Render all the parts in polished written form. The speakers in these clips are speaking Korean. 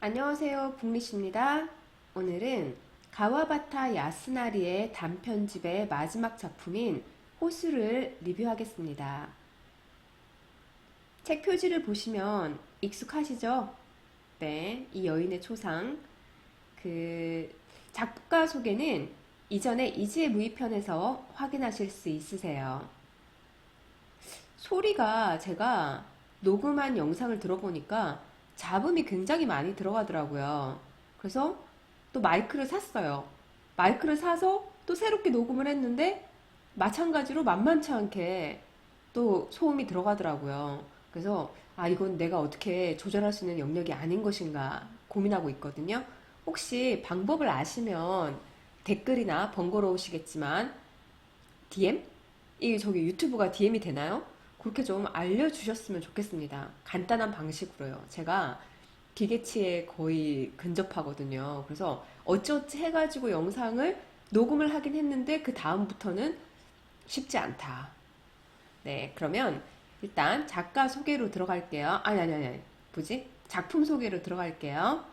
안녕하세요, 북리시입니다. 오늘은 가와바타 야스나리의 단편집의 마지막 작품인 호수를 리뷰하겠습니다. 책 표지를 보시면 익숙하시죠? 네, 이 여인의 초상. 그 작가 소개는 이전에 이지의 무이편에서 확인하실 수 있으세요. 소리가 제가 녹음한 영상을 들어보니까 잡음이 굉장히 많이 들어가더라고요. 그래서 또 마이크를 샀어요. 마이크를 사서 또 새롭게 녹음을 했는데 마찬가지로 만만치 않게 또 소음이 들어가더라고요. 그래서 이건 내가 어떻게 조절할 수 있는 영역이 아닌 것인가 고민하고 있거든요. 혹시 방법을 아시면 댓글이나 번거로우시겠지만 DM? 이 저기 유튜브가 DM이 되나요? 그렇게 좀 알려주셨으면 좋겠습니다. 간단한 방식으로요. 제가 기계치에 거의 근접하거든요. 그래서 어찌어찌 해가지고 영상을 녹음을 하긴 했는데 그 다음부터는 쉽지 않다. 네, 그러면 일단 작가 소개로 들어갈게요. 아니. 뭐지? 작품 소개로 들어갈게요.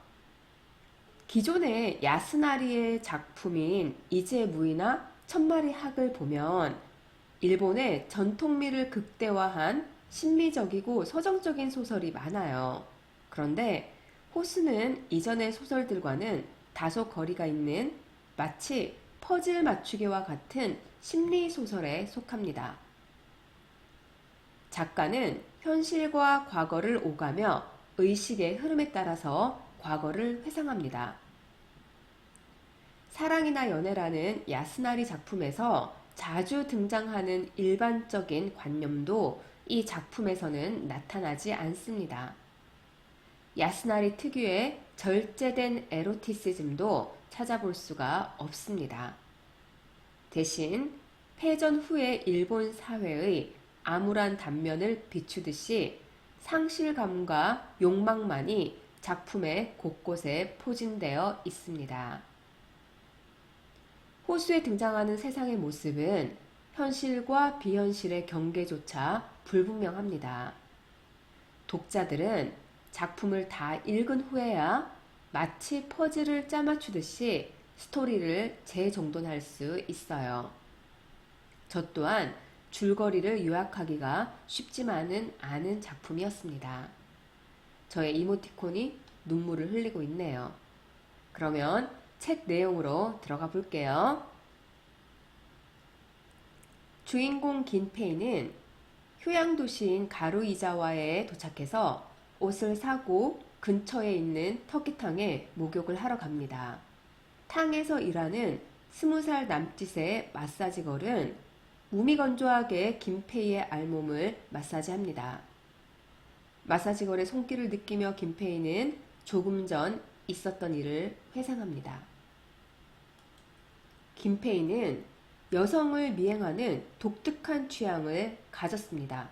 기존의 야스나리의 작품인 이재무이나 천마리 학을 보면 일본의 전통미를 극대화한 심미적이고 서정적인 소설이 많아요. 그런데 호수는 이전의 소설들과는 다소 거리가 있는 마치 퍼즐 맞추기와 같은 심리 소설에 속합니다. 작가는 현실과 과거를 오가며 의식의 흐름에 따라서 과거를 회상합니다. 사랑이나 연애라는 야스나리 작품에서 자주 등장하는 일반적인 관념도 이 작품에서는 나타나지 않습니다. 야스나리 특유의 절제된 에로티시즘도 찾아볼 수가 없습니다. 대신 패전 후의 일본 사회의 암울한 단면을 비추듯이 상실감과 욕망만이 작품의 곳곳에 포진되어 있습니다. 호수에 등장하는 세상의 모습은 현실과 비현실의 경계조차 불분명합니다. 독자들은 작품을 다 읽은 후에야 마치 퍼즐을 짜맞추듯이 스토리를 재정돈할 수 있어요. 저 또한 줄거리를 요약하기가 쉽지만은 않은 작품이었습니다. 저의 이모티콘이 눈물을 흘리고 있네요. 그러면 책 내용으로 들어가 볼게요. 주인공 긴페이는 휴양도시인 가루이자와에 도착해서 옷을 사고 근처에 있는 터키탕에 목욕을 하러 갑니다. 탕에서 일하는 20살 남짓의 마사지걸은 무미건조하게 긴페이의 알몸을 마사지합니다. 마사지걸의 손길을 느끼며 긴페이는 조금 전 있었던 일을 회상합니다. 김페이는 여성을 미행하는 독특한 취향을 가졌습니다.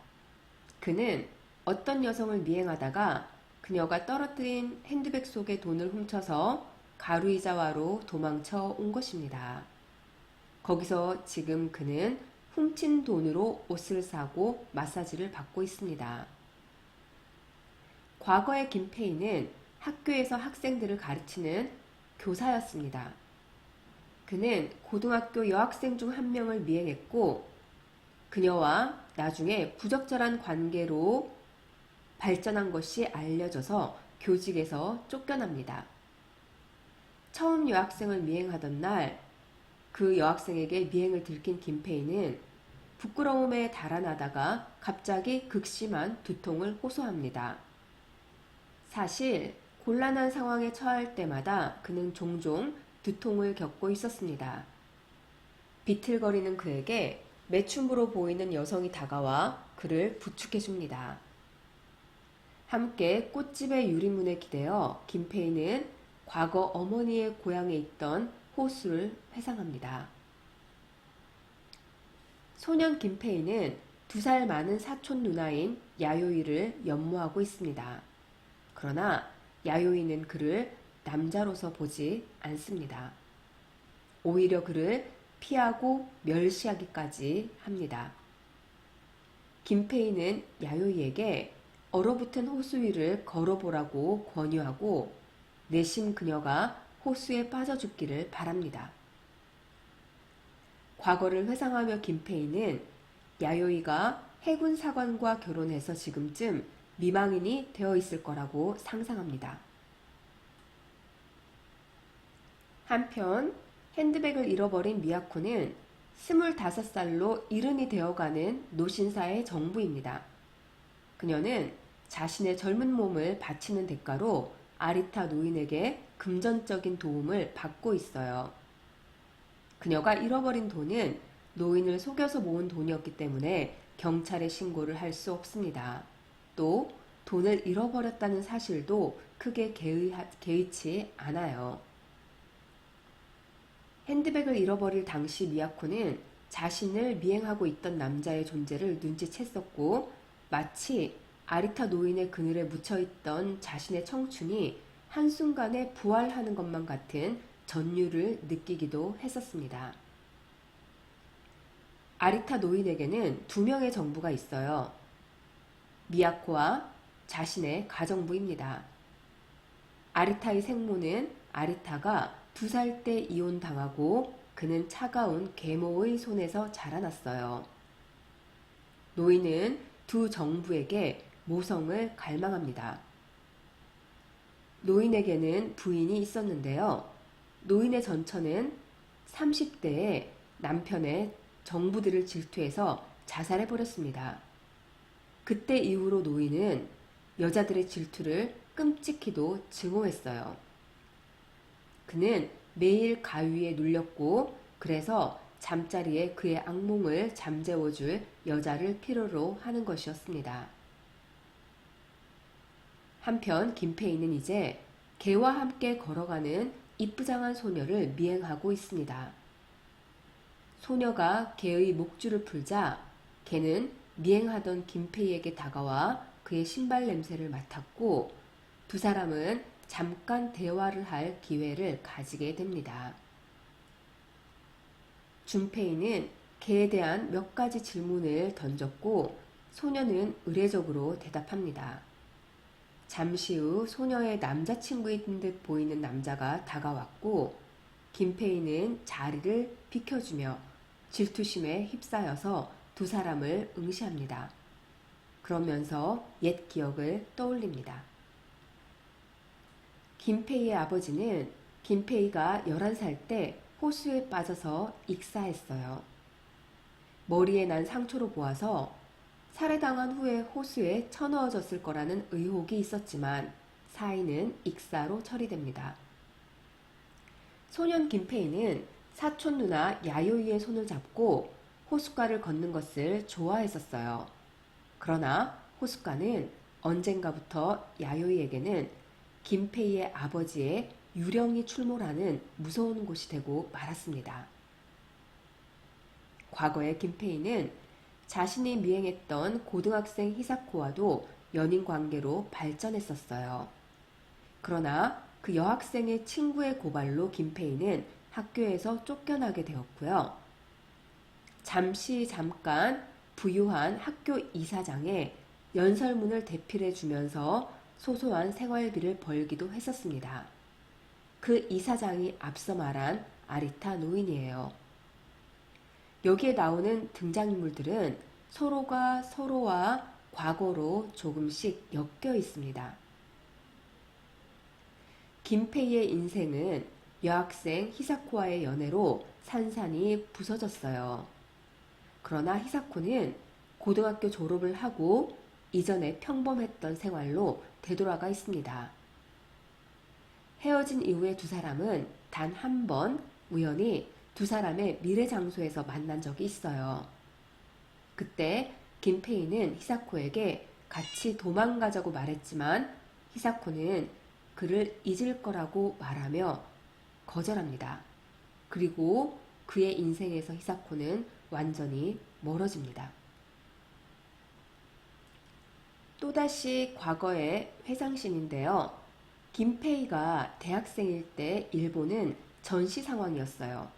그는 어떤 여성을 미행하다가 그녀가 떨어뜨린 핸드백 속에 돈을 훔쳐서 가루이자와로 도망쳐 온 것입니다. 거기서 지금 그는 훔친 돈으로 옷을 사고 마사지를 받고 있습니다. 과거의 김페이는 학교에서 학생들을 가르치는 교사였습니다. 그는 고등학교 여학생 중 한 명을 미행했고 그녀와 나중에 부적절한 관계로 발전한 것이 알려져서 교직에서 쫓겨납니다. 처음 여학생을 미행하던 날 그 여학생에게 미행을 들킨 김페이는 부끄러움에 달아나다가 갑자기 극심한 두통을 호소합니다. 사실 곤란한 상황에 처할 때마다 그는 종종 두통을 겪고 있었습니다. 비틀거리는 그에게 매춘부로 보이는 여성이 다가와 그를 부축해줍니다. 함께 꽃집의 유리문에 기대어 김페이는 과거 어머니의 고향에 있던 호수를 회상합니다. 소년 김페이는 2살 많은 사촌 누나인 야요이를 연모하고 있습니다. 그러나 야요이는 그를 남자로서 보지 않습니다. 오히려 그를 피하고 멸시하기까지 합니다. 김페이는 야요이에게 얼어붙은 호수 위를 걸어보라고 권유하고 내심 그녀가 호수에 빠져 죽기를 바랍니다. 과거를 회상하며 김페이는 야요이가 해군 사관과 결혼해서 지금쯤 미망인이 되어 있을 거라고 상상합니다. 한편 핸드백을 잃어버린 미야코는 25살로 이른이 되어가는 노신사의 정부입니다. 그녀는 자신의 젊은 몸을 바치는 대가로 아리타 노인에게 금전적인 도움을 받고 있어요. 그녀가 잃어버린 돈은 노인을 속여서 모은 돈이었기 때문에 경찰에 신고를 할 수 없습니다. 또 돈을 잃어버렸다는 사실도 크게 개의치 않아요. 핸드백을 잃어버릴 당시 미야코는 자신을 미행하고 있던 남자의 존재를 눈치챘었고 마치 아리타 노인의 그늘에 묻혀있던 자신의 청춘이 한순간에 부활하는 것만 같은 전율을 느끼기도 했었습니다. 아리타 노인에게는 2명의 정부가 있어요. 미야코와 자신의 가정부입니다. 아리타의 생모는 아리타가 2살 때 이혼당하고 그는 차가운 계모의 손에서 자라났어요. 노인은 두 정부에게 모성을 갈망합니다. 노인에게는 부인이 있었는데요. 노인의 전처는 30대에 남편의 정부들을 질투해서 자살해버렸습니다. 그때 이후로 노인은 여자들의 질투를 끔찍히도 증오했어요. 그는 매일 가위에 눌렸고 그래서 잠자리에 그의 악몽을 잠재워줄 여자를 필요로 하는 것이었습니다. 한편 김페이는 이제 개와 함께 걸어가는 이쁘장한 소녀를 미행하고 있습니다. 소녀가 개의 목줄을 풀자 개는 미행하던 김페이에게 다가와 그의 신발 냄새를 맡았고 두 사람은 잠깐 대화를 할 기회를 가지게 됩니다. 준페이는 개에 대한 몇 가지 질문을 던졌고 소녀는 의례적으로 대답합니다. 잠시 후 소녀의 남자친구인 듯 보이는 남자가 다가왔고 김페이는 자리를 비켜주며 질투심에 휩싸여서 두 사람을 응시합니다. 그러면서 옛 기억을 떠올립니다. 김페이의 아버지는 김페이가 11살 때 호수에 빠져서 익사했어요. 머리에 난 상처로 보아서 살해당한 후에 호수에 쳐넣어졌을 거라는 의혹이 있었지만 사인은 익사로 처리됩니다. 소년 김페이는 사촌 누나 야요이의 손을 잡고 호숫가를 걷는 것을 좋아했었어요. 그러나 호숫가는 언젠가부터 야요이에게는 김페이의 아버지의 유령이 출몰하는 무서운 곳이 되고 말았습니다. 과거에 김페이는 자신이 미행했던 고등학생 히사코와도 연인 관계로 발전했었어요. 그러나 그 여학생의 친구의 고발로 김페이는 학교에서 쫓겨나게 되었고요. 잠깐 부유한 학교 이사장에 연설문을 대필해 주면서 소소한 생활비를 벌기도 했었습니다. 그 이사장이 앞서 말한 아리타 노인이에요. 여기에 나오는 등장인물들은 서로가 서로와 과거로 조금씩 엮여 있습니다. 김페이의 인생은 여학생 히사코와의 연애로 산산이 부서졌어요. 그러나 히사코는 고등학교 졸업을 하고 이전에 평범했던 생활로 되돌아가 있습니다. 헤어진 이후에 두 사람은 단 한 번 우연히 두 사람의 미래 장소에서 만난 적이 있어요. 그때 김페이는 히사코에게 같이 도망가자고 말했지만 히사코는 그를 잊을 거라고 말하며 거절합니다. 그리고 그의 인생에서 히사코는 완전히 멀어집니다. 또다시 과거의 회상신인데요. 김페이가 대학생일 때 일본은 전시 상황이었어요.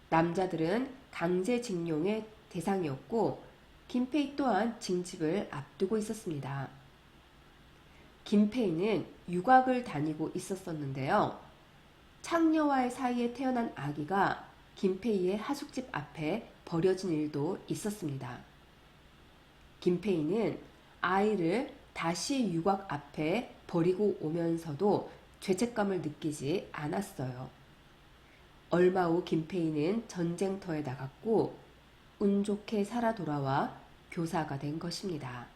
남자들은 강제징용의 대상이었고 김페이 또한 징집을 앞두고 있었습니다. 김페이는 유곽을 다니고 있었었는데요. 창녀와의 사이에 태어난 아기가 김페이의 하숙집 앞에 버려진 일도 있었습니다. 김페이는 아이를 다시 유곽 앞에 버리고 오면서도 죄책감을 느끼지 않았어요. 얼마 후 김페이는 전쟁터에 나갔고 운 좋게 살아 돌아와 교사가 된 것입니다.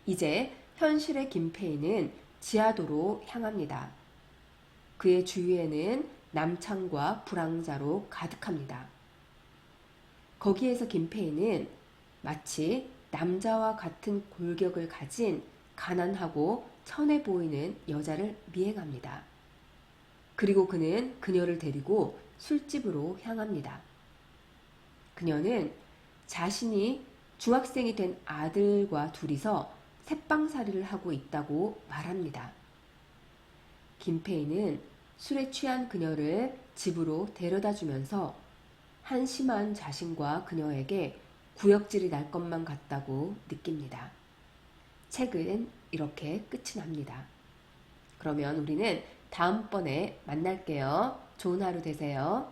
이제 현실의 김페이는 지하도로 향합니다. 그의 주위에는 남창과 불황자로 가득합니다. 거기에서 김페이는 마치 남자와 같은 골격을 가진 가난하고 천해 보이는 여자를 미행합니다. 그리고 그는 그녀를 데리고 술집으로 향합니다. 그녀는 자신이 중학생이 된 아들과 둘이서 새빵살이를 하고 있다고 말합니다. 김페이는 술에 취한 그녀를 집으로 데려다 주면서 한심한 자신과 그녀에게 구역질이 날 것만 같다고 느낍니다. 책은 이렇게 끝이 납니다. 그러면 우리는 다음번에 만날게요. 좋은 하루 되세요.